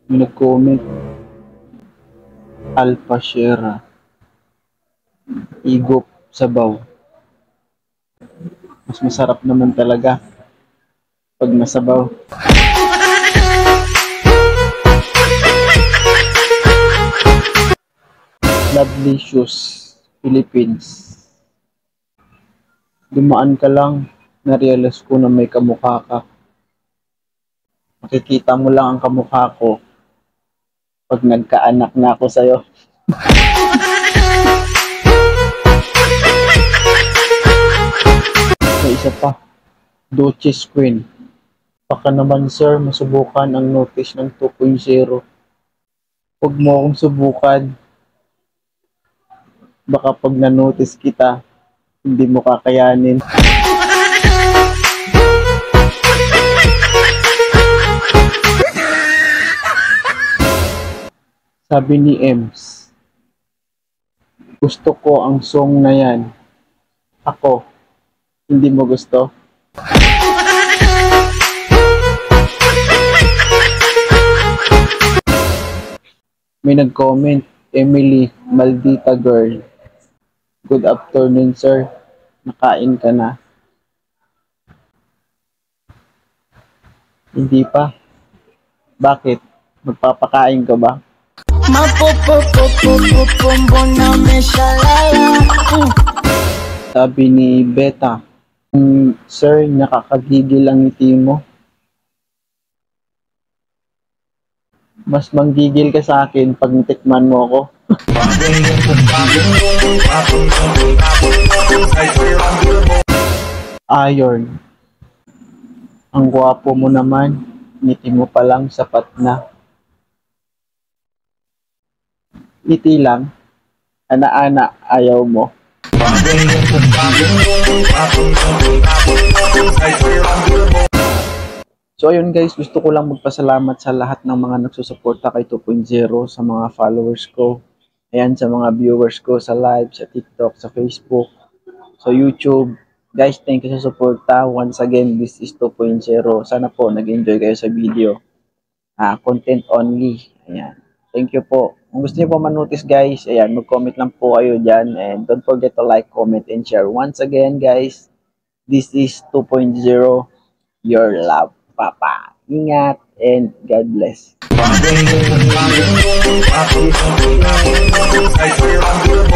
May nag-comment, Alpha Sierra, Igop sabaw. Mas masarap naman talaga pag masabaw. Lovely Shoes, Philippines. Dumaan ka lang, na-realize ko na may kamukha ka. Makikita mo lang ang kamukha ko pag nagkaanak na ako sa'yo. May isa pa, Duchess Queen. Baka naman sir, masubukan ang notice ng 2.0. Huwag mo akong subukan. Baka pag na-notice kita, hindi mo kakayanin. Sabi ni Ems, gusto ko ang song na yan. Ako, hindi mo gusto? May nag-comment, Emily Maldita Girl. Good afternoon, sir. Nakain ka na? Hindi pa. Bakit? Magpapakain ka ba? Sabi ni Beta, sir, nakakagigil ang ngiti mo. Mas manggigil ka sa akin pag tikman mo ako. Iron. Ang gwapo mo naman, ngiti mo pa lang sapat na. Ngiti lang, ana-ana, ayaw mo. So ayun guys, gusto ko lang magpasalamat sa lahat ng mga nagsusuporta kay 2.0, sa mga followers ko, ayan, sa mga viewers ko sa live, sa TikTok, sa Facebook, sa YouTube. Guys, thank you sa suporta. Once again, this is 2.0. Sana po nag-enjoy kayo sa video. Content only. Ayan. Thank you po. Kung gusto niyo po manotice guys, ayan, mag-comment lang po kayo dyan. And don't forget to like, comment, and share. Once again guys, this is 2.0, your love, Papa. Ingat and God bless. I swear I'm good.